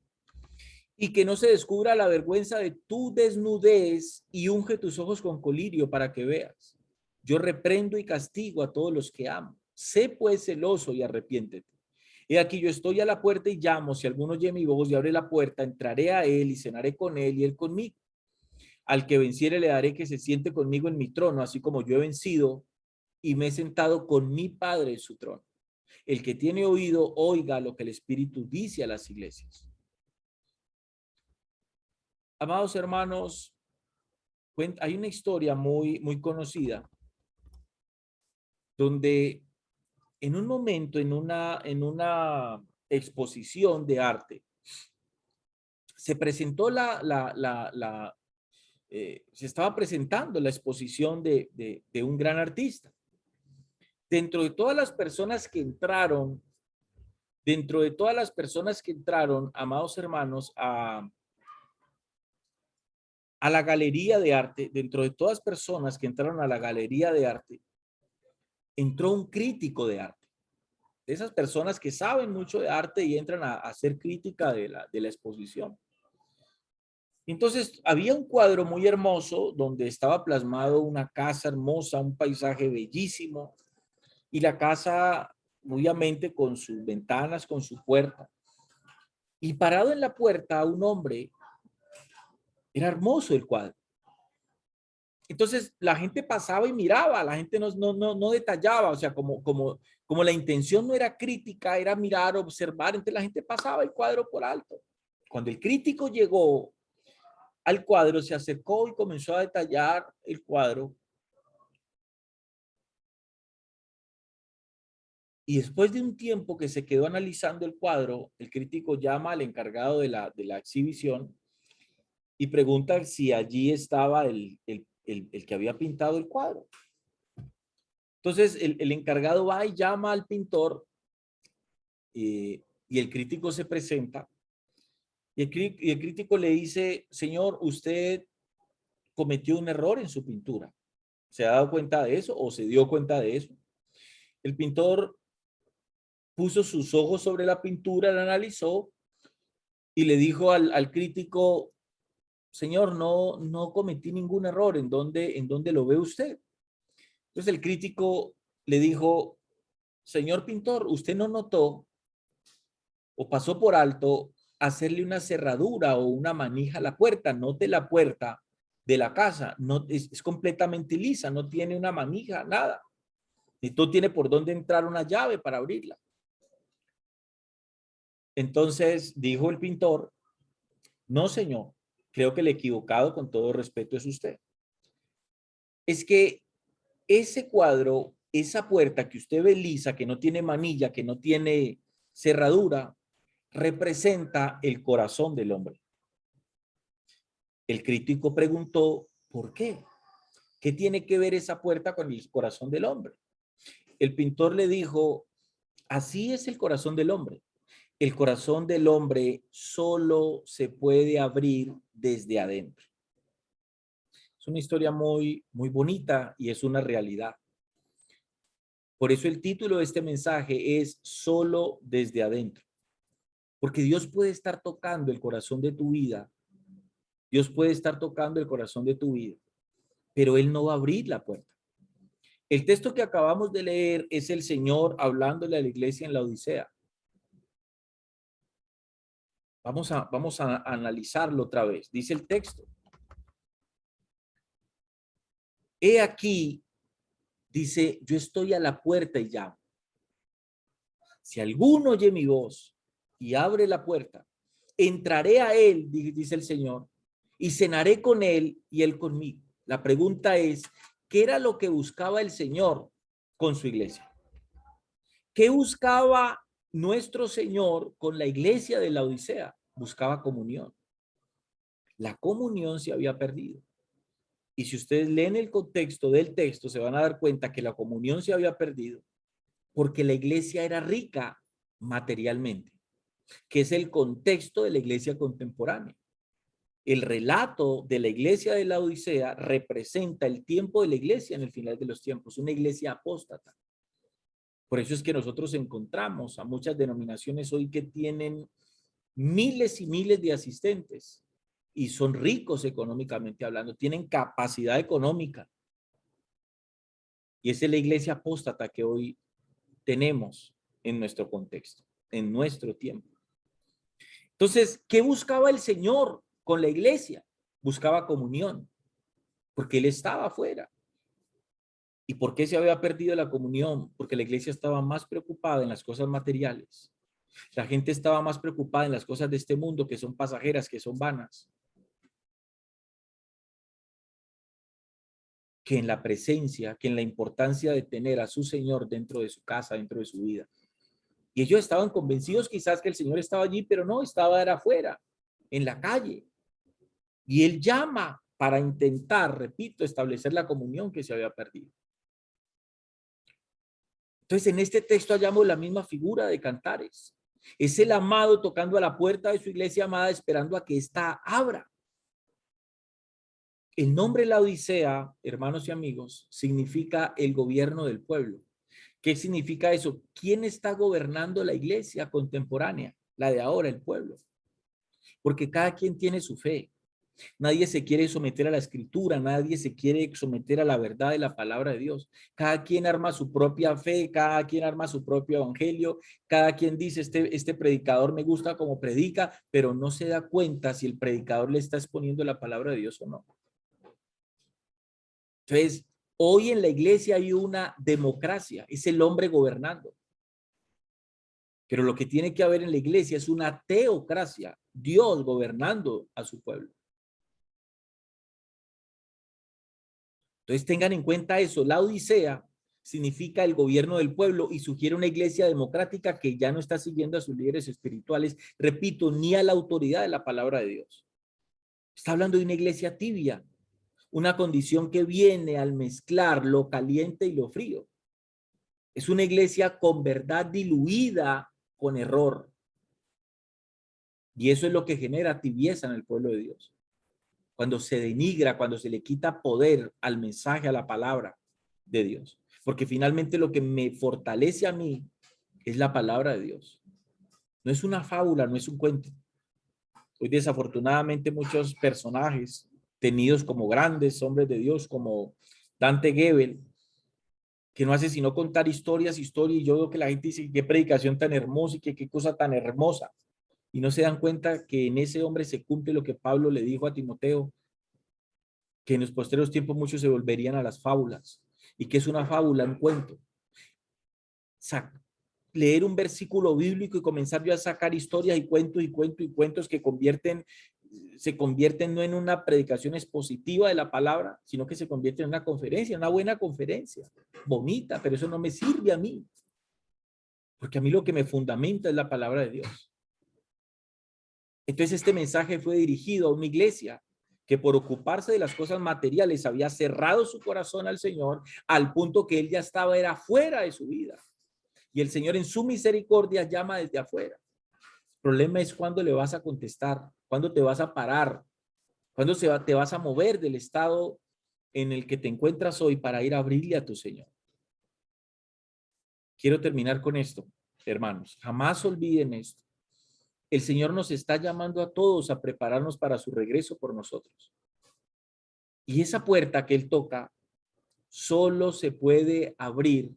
y que no se descubra la vergüenza de tu desnudez y unge tus ojos con colirio para que veas. Yo reprendo y castigo a todos los que amo. Sé pues celoso y arrepiéntete. He aquí yo estoy a la puerta y llamo. Si alguno oye mi voz y abre la puerta, entraré a él y cenaré con él y él conmigo. Al que venciere le daré que se siente conmigo en mi trono, así como yo he vencido y me he sentado con mi Padre en su trono. El que tiene oído, oiga lo que el Espíritu dice a las iglesias. Amados hermanos, hay una historia muy conocida donde en un momento, en una exposición de arte, se presentó se estaba presentando la exposición de un gran artista. Dentro de todas las personas que entraron, amados hermanos, a la galería de arte, dentro de todas las personas que entraron a la galería de arte, entró un crítico de arte. De esas personas que saben mucho de arte y entran a hacer crítica de la exposición. Entonces, había un cuadro muy hermoso donde estaba plasmado una casa hermosa, un paisaje bellísimo, y la casa, obviamente, con sus ventanas, con su puerta. Y parado en la puerta, un hombre, era hermoso el cuadro. Entonces la gente pasaba y miraba, la gente no detallaba, o sea, como la intención no era crítica, era mirar, observar, entonces la gente pasaba el cuadro por alto. Cuando el crítico llegó al cuadro, se acercó y comenzó a detallar el cuadro. Y después de un tiempo que se quedó analizando el cuadro, el crítico llama al encargado de la exhibición y pregunta si allí estaba el que había pintado el cuadro. Entonces el encargado va y llama al pintor Y el crítico se presenta y el crítico le dice, señor, usted cometió un error en su pintura. ¿Se ha dado cuenta de eso o se dio cuenta de eso? El pintor puso sus ojos sobre la pintura, la analizó y le dijo al crítico, señor, no cometí ningún error. En dónde lo ve usted? Entonces el crítico le dijo, señor pintor, usted no notó o pasó por alto hacerle una cerradura o una manija a la puerta. Note la puerta de la casa, no es completamente lisa, no tiene una manija, nada. Y no tiene por dónde entrar una llave para abrirla. Entonces dijo el pintor, no señor, creo que el equivocado con todo respeto es usted. Es que ese cuadro, esa puerta que usted ve lisa, que no tiene manilla, que no tiene cerradura, representa el corazón del hombre. El crítico preguntó, ¿por qué? ¿Qué tiene que ver esa puerta con el corazón del hombre? El pintor le dijo, así es el corazón del hombre. El corazón del hombre solo se puede abrir desde adentro. Es una historia muy bonita y es una realidad. Por eso el título de este mensaje es Solo desde adentro. Porque Dios puede estar tocando el corazón de tu vida. Dios puede estar tocando el corazón de tu vida, pero Él no va a abrir la puerta. El texto que acabamos de leer es el Señor hablándole a la iglesia en la Odisea. Vamos a analizarlo otra vez. Dice el texto. He aquí, dice, yo estoy a la puerta y llamo. Si alguno oye mi voz y abre la puerta, entraré a él, dice el Señor, y cenaré con él y él conmigo. La pregunta es, ¿qué era lo que buscaba el Señor con su iglesia? ¿Qué buscaba nuestro Señor con la iglesia de la Odisea? Buscaba comunión. La comunión se había perdido. Y si ustedes leen el contexto del texto, se van a dar cuenta que la comunión se había perdido porque la iglesia era rica materialmente, que es el contexto de la iglesia contemporánea. El relato de la iglesia de la Odisea representa el tiempo de la iglesia en el final de los tiempos, una iglesia apóstata. Por eso es que nosotros encontramos a muchas denominaciones hoy que tienen miles y miles de asistentes y son ricos económicamente hablando, tienen capacidad económica. Y esa es la iglesia apóstata que hoy tenemos en nuestro contexto, en nuestro tiempo. Entonces, ¿qué buscaba el Señor con la iglesia? Buscaba comunión, porque Él estaba afuera. ¿Y por qué se había perdido la comunión? Porque la iglesia estaba más preocupada en las cosas materiales. La gente estaba más preocupada en las cosas de este mundo que son pasajeras, que son vanas, que en la presencia, que en la importancia de tener a su Señor dentro de su casa, dentro de su vida. Y ellos estaban convencidos quizás que el Señor estaba allí, pero no, estaba afuera, en la calle. Y Él llama para intentar, repito, establecer la comunión que se había perdido. Entonces, en este texto hallamos la misma figura de Cantares. Es el amado tocando a la puerta de su iglesia amada, esperando a que ésta abra. El nombre La Odisea, hermanos y amigos, significa el gobierno del pueblo. ¿Qué significa eso? ¿Quién está gobernando la iglesia contemporánea? La de ahora, el pueblo. Porque cada quien tiene su fe. Nadie se quiere someter a la escritura, nadie se quiere someter a la verdad de la palabra de Dios. Cada quien arma su propia fe, cada quien arma su propio evangelio, cada quien dice, este predicador me gusta como predica, pero no se da cuenta si el predicador le está exponiendo la palabra de Dios o no. Entonces, hoy en la iglesia hay una democracia, es el hombre gobernando. Pero lo que tiene que haber en la iglesia es una teocracia, Dios gobernando a su pueblo. Entonces tengan en cuenta eso. La Odisea significa el gobierno del pueblo y sugiere una iglesia democrática que ya no está siguiendo a sus líderes espirituales, repito, ni a la autoridad de la palabra de Dios. Está hablando de una iglesia tibia, una condición que viene al mezclar lo caliente y lo frío. Es una iglesia con verdad diluida con error. Y eso es lo que genera tibieza en el pueblo de Dios. Cuando se denigra, cuando se le quita poder al mensaje, a la palabra de Dios. Porque finalmente lo que me fortalece a mí es la palabra de Dios. No es una fábula, no es un cuento. Hoy desafortunadamente muchos personajes tenidos como grandes hombres de Dios, como Dante Gebel, que no hace sino contar historias, y yo veo que la gente dice, qué predicación tan hermosa y qué cosa tan hermosa. Y no se dan cuenta que en ese hombre se cumple lo que Pablo le dijo a Timoteo, que en los posteriores tiempos muchos se volverían a las fábulas. ¿Y que es una fábula? Un cuento. Leer un versículo bíblico y comenzar yo a sacar historias y cuentos y cuentos y cuentos que se convierten no en una predicación expositiva de la palabra, sino que se convierte en una conferencia, una buena conferencia, bonita, pero eso no me sirve a mí, porque a mí lo que me fundamenta es la palabra de Dios. Entonces este mensaje fue dirigido a una iglesia que por ocuparse de las cosas materiales había cerrado su corazón al Señor al punto que él ya era fuera de su vida. Y el Señor en su misericordia llama desde afuera. El problema es cuándo le vas a contestar, cuándo te vas a parar, cuándo te vas a mover del estado en el que te encuentras hoy para ir a abrirle a tu Señor. Quiero terminar con esto, hermanos. Jamás olviden esto. El Señor nos está llamando a todos a prepararnos para su regreso por nosotros. Y esa puerta que Él toca solo se puede abrir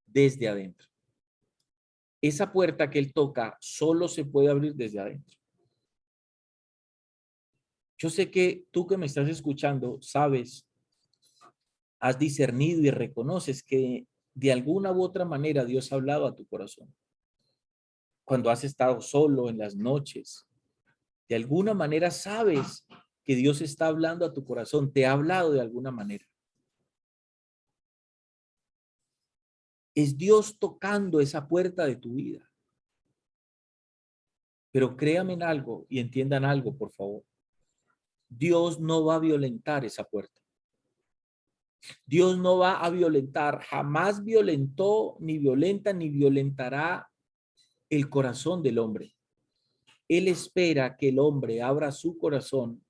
desde adentro. Esa puerta que Él toca solo se puede abrir desde adentro. Yo sé que tú que me estás escuchando, sabes, has discernido y reconoces que de alguna u otra manera Dios ha hablado a tu corazón. Cuando has estado solo en las noches, de alguna manera sabes que Dios está hablando a tu corazón, te ha hablado de alguna manera. Es Dios tocando esa puerta de tu vida. Pero créanme en algo y entiendan algo, por favor. Dios no va a violentar esa puerta. Dios no va a violentar, jamás violentó, ni violenta, ni violentará el corazón del hombre. Él espera que el hombre abra su corazón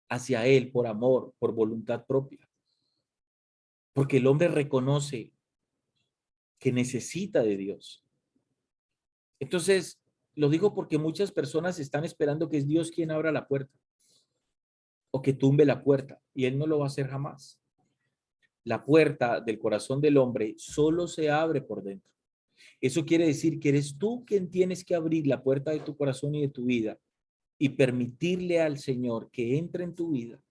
hacia él por amor, por voluntad propia. Porque el hombre reconoce que necesita de Dios. Entonces, lo digo porque muchas personas están esperando que es Dios quien abra la puerta o que tumbe la puerta, y Él no lo va a hacer jamás. La puerta del corazón del hombre solo se abre por dentro. Eso quiere decir que eres tú quien tienes que abrir la puerta de tu corazón y de tu vida y permitirle al Señor que entre en tu vida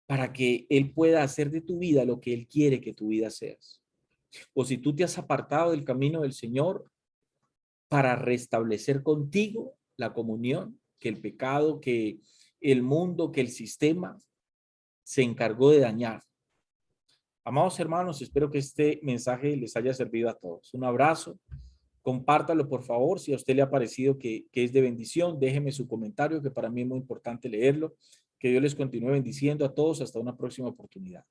para que Él pueda hacer de tu vida lo que Él quiere que tu vida seas. O si tú te has apartado del camino del Señor, para restablecer contigo la comunión que el pecado, que el mundo, que el sistema se encargó de dañar. Amados hermanos, espero que este mensaje les haya servido a todos. Un abrazo. Compártalo, por favor. Si a usted le ha parecido que es de bendición, déjeme su comentario, que para mí es muy importante leerlo. Que Dios les continúe bendiciendo a todos. Hasta una próxima oportunidad.